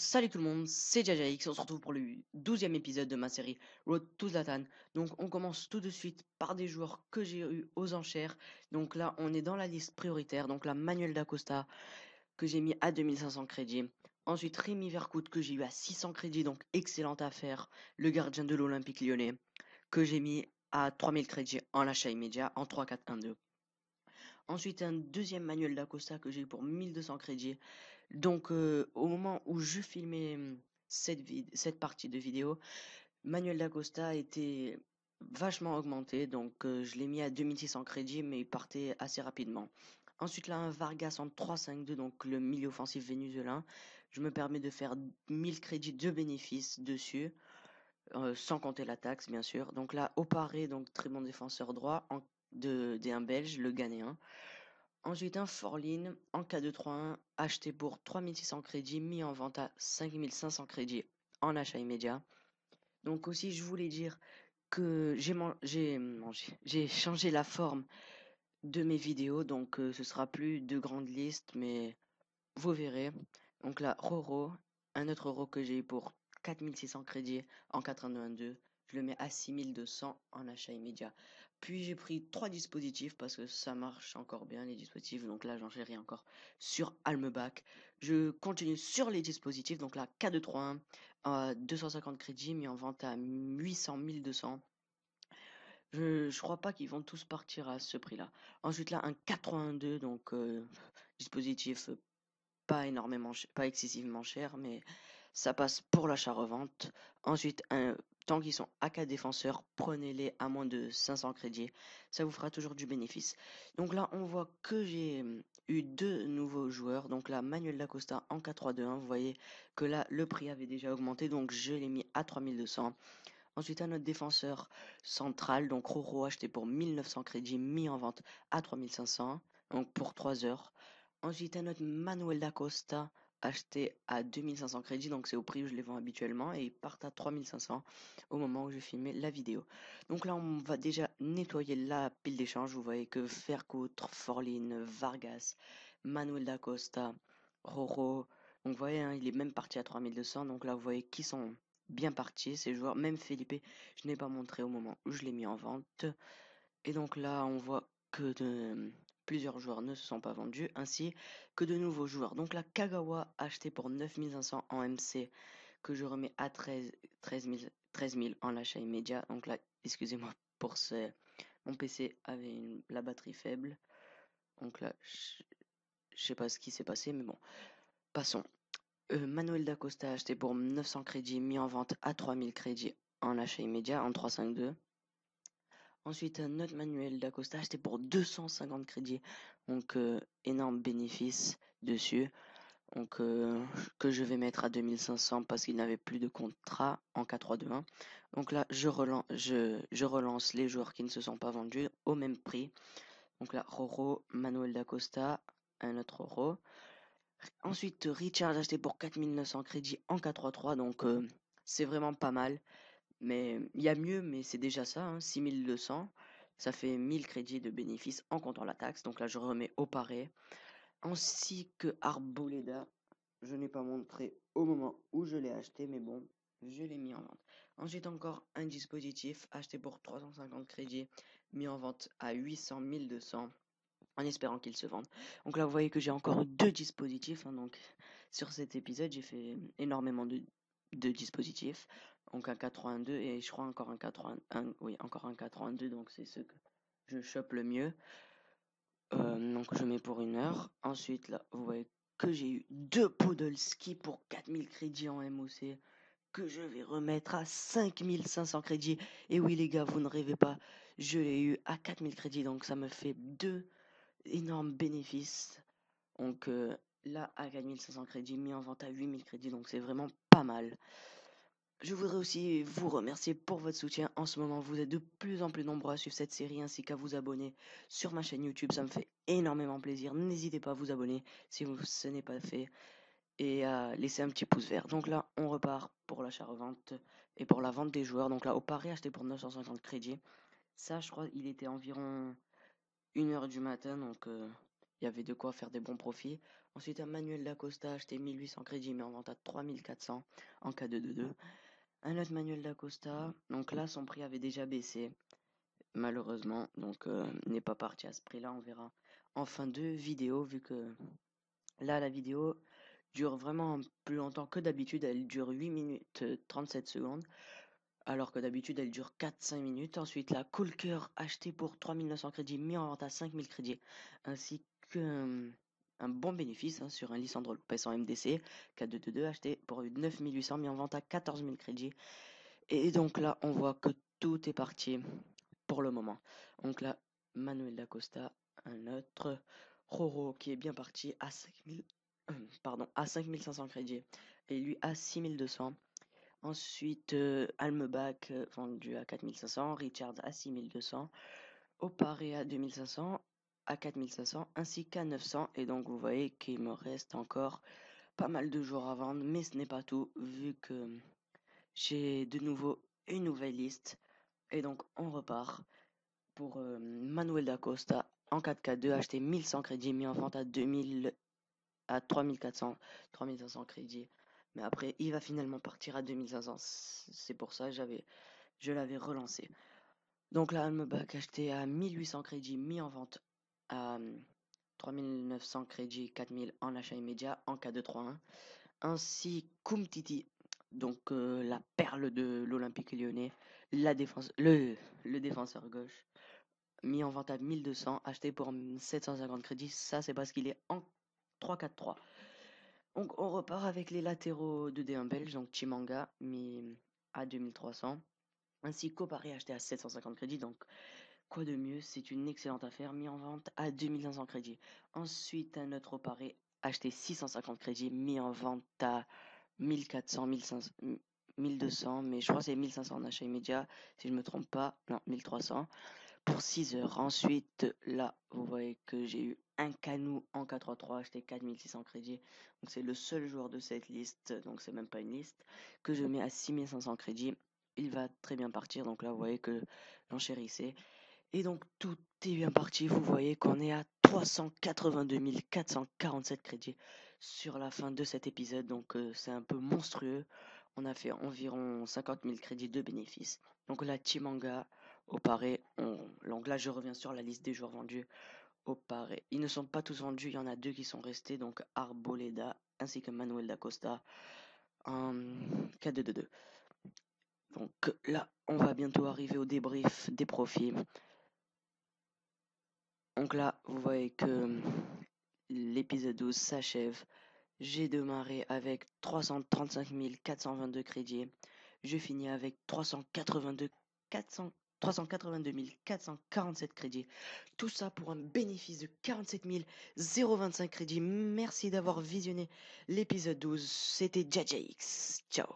Salut tout le monde, c'est JajaX, on se retrouve pour le 12e épisode de ma série Road to Zlatan. Donc on commence tout de suite par des joueurs que j'ai eu aux enchères. Donc là on est dans la liste prioritaire, donc là Manuel Dacosta que j'ai mis à 2500 crédits. Ensuite Rémi Vercoute que j'ai eu à 600 crédits, donc excellente affaire. Le gardien de l'Olympique Lyonnais que j'ai mis à 3000 crédits en achat immédiat en 3-4-1-2. Ensuite un deuxième Manuel Dacosta que j'ai eu pour 1200 crédits. Donc, au moment où je filmais cette partie de vidéo, Manuel Dacosta était vachement augmenté. Donc, je l'ai mis à 2600 crédits, mais il partait assez rapidement. Ensuite, là, un Vargas en 3-5-2, donc le milieu offensif vénézuélien. Je me permets de faire 1000 crédits de bénéfices dessus, sans compter la taxe, bien sûr. Donc là, Oparé, donc très bon défenseur droit, un Belge, le Ghanéen. Ensuite, un Forlin en K231 acheté pour 3600 crédits, mis en vente à 5500 crédits en achat immédiat. Donc aussi, je voulais dire que j'ai changé la forme de mes vidéos, donc ce sera plus de grandes listes, mais vous verrez. Donc là, Roro, un autre Roro que j'ai eu pour 4600 crédits en 4.1.2, je le mets à 6200 en achat immédiat. Puis j'ai pris 3 dispositifs parce que ça marche encore bien les dispositifs, donc là j'en chéris encore sur Almebach. Je continue sur les dispositifs, donc là K231, 250 crédits mis en vente à 1200. Je crois pas qu'ils vont tous partir à ce prix-là. Ensuite là un 82, donc dispositif pas excessivement cher, mais ça passe pour l'achat-revente. Ensuite, tant qu'ils sont AK défenseurs, prenez-les à moins de 500 crédits. Ça vous fera toujours du bénéfice. Donc là, on voit que j'ai eu deux nouveaux joueurs. Donc là, Manuel Dacosta en K3-2-1. Vous voyez que là, le prix avait déjà augmenté. Donc je l'ai mis à 3200. Ensuite, un autre défenseur central. Donc Roro acheté pour 1900 crédits, mis en vente à 3500. Donc pour 3 heures. Ensuite, un autre Manuel Dacosta acheté à 2500 crédits, donc c'est au prix où je les vends habituellement, et ils partent à 3500 au moment où je filmais la vidéo. Donc là, on va déjà nettoyer la pile d'échange. Vous voyez que Vercoutre, Forlin, Vargas, Manuel Dacosta, Roro. Donc vous voyez, hein, il est même parti à 3200. Donc là, vous voyez qui sont bien partis, ces joueurs. Même Felipe, je n'ai pas montré au moment où je l'ai mis en vente. Et donc là, on voit que plusieurs joueurs ne se sont pas vendus, ainsi que de nouveaux joueurs. Donc la Kagawa acheté pour 9500 en MC, que je remets à 13 000 en achat immédiat. Donc là, excusez-moi pour mon PC avait la batterie faible. Donc là, je sais pas ce qui s'est passé, mais bon, passons. Manuel Dacosta acheté pour 900 crédits, mis en vente à 3000 crédits en achat immédiat en 352. Ensuite, un autre Manuel Dacosta acheté pour 250 crédits. Donc, énorme bénéfice dessus. Donc, que je vais mettre à 2500 parce qu'il n'avait plus de contrat en K3-2-1. Donc là, je relance les joueurs qui ne se sont pas vendus au même prix. Donc là, Roro, Manuel Dacosta, un autre Roro. Ensuite, Richard acheté pour 4900 crédits en K3-3. Donc, c'est vraiment pas mal. Mais il y a mieux, mais c'est déjà ça, hein, 6200. Ça fait 1000 crédits de bénéfice en comptant la taxe. Donc là, je remets au pareil. Ainsi que Arboleda. Je n'ai pas montré au moment où je l'ai acheté, mais bon, je l'ai mis en vente. Ensuite, encore un dispositif acheté pour 350 crédits, mis en vente à 800 1200, en espérant qu'il se vende. Donc là, vous voyez que j'ai encore deux dispositifs. Hein, donc, sur cet épisode, j'ai fait énormément de dispositifs. Donc un 82 et je crois encore un 81. Oui, encore un 82. Donc c'est ce que je chope le mieux. Donc je mets pour 1 heure. Ensuite, là, vous voyez que j'ai eu deux Podolski pour 4000 crédits en MOC. Que je vais remettre à 5500 crédits. Et oui, les gars, vous ne rêvez pas. Je l'ai eu à 4000 crédits. Donc ça me fait deux énormes bénéfices. Donc là, à 4500 crédits, mis en vente à 8000 crédits. Donc c'est vraiment pas mal. Je voudrais aussi vous remercier pour votre soutien. En ce moment, vous êtes de plus en plus nombreux à suivre cette série ainsi qu'à vous abonner sur ma chaîne YouTube. Ça me fait énormément plaisir. N'hésitez pas à vous abonner si ce n'est pas fait et à laisser un petit pouce vert. Donc là, on repart pour l'achat-revente et pour la vente des joueurs. Donc là, au pari acheté pour 950 crédits. Ça, je crois, il était environ 1 heure du matin. Donc il y avait de quoi faire des bons profits. Ensuite, un Manuel Dacosta acheté 1800 crédits, mais en vente à 3400 en cas de 2-2. Un autre Manuel Dacosta, donc là, son prix avait déjà baissé, malheureusement, donc n'est pas parti à ce prix-là, on verra en fin de vidéo, vu que là, la vidéo dure vraiment plus longtemps que d'habitude, elle dure 8 minutes 37 secondes, alors que d'habitude elle dure 4-5 minutes. Ensuite, la Coolcœur achetée pour 3900 crédits, mis en vente à 5000 crédits, ainsi qu'un un bon bénéfice sur un Lissandro Lopez en MDC, K222 acheté pour 9800, mis en vente à 14 000 crédits. Et donc là, on voit que tout est parti pour le moment. Donc là, Manuel Dacosta, un autre Roro qui est bien parti à 5000, pardon, à 5500 crédits et lui à 6200. Ensuite, Almebach vendu à 4500, Richards à 6200, Opare à 2500, à 4500 ainsi qu'à 900. Et donc vous voyez qu'il me reste encore pas mal de jours à vendre, mais ce n'est pas tout vu que j'ai de nouveau une nouvelle liste. Et donc on repart pour Manuel Dacosta en 4K2 acheté 1100 crédits, mis en vente à 2000 à 3400, 3500 crédits. Mais après, il va finalement partir à 2500. C'est pour ça que je l'avais relancé. Donc là, Almebach acheté à 1800 crédits, mis en vente à 3900 crédits, 4000 en achat immédiat en cas de 3-1. Ainsi, Koumtiti, donc la perle de l'Olympique lyonnais, le défenseur gauche, mis en vente à 1200, acheté pour 750 crédits. Ça, c'est parce qu'il est en 3-4-3. Donc on repart avec les latéraux de D1 belge, donc Chimanga, mis à 2300, ainsi qu'Opare acheté à 750 crédits. Donc quoi de mieux, c'est une excellente affaire, mis en vente à 2500 crédits. Ensuite, un autre Opare acheté 650 crédits, mis en vente à 1400, 1500, 1200, mais je crois que c'est 1500 en achat immédiat, si je me trompe pas. Non, 1300 pour 6 heures. Ensuite, là, vous voyez que j'ai eu un Canou en 4-3-3 acheté 4600 crédits. Donc c'est le seul joueur de cette liste, donc c'est même pas une liste, que je mets à 6500 crédits. Il va très bien partir, donc là vous voyez que j'enchérissais. Et donc tout est bien parti, vous voyez qu'on est à 382 447 crédits sur la fin de cet épisode, donc c'est un peu monstrueux. On a fait environ 50 000 crédits de bénéfices. Donc là, Chimanga, Opare, donc là je reviens sur la liste des joueurs vendus. Opare, ils ne sont pas tous vendus, il y en a deux qui sont restés, donc Arboleda ainsi que Manuel Dacosta en K222. Donc là, on va bientôt arriver au débrief des profits. Donc là, vous voyez que l'épisode 12 s'achève. J'ai démarré avec 335 422 crédits. Je finis avec 382 447 crédits. Tout ça pour un bénéfice de 47 025 crédits. Merci d'avoir visionné l'épisode 12. C'était JJX. Ciao.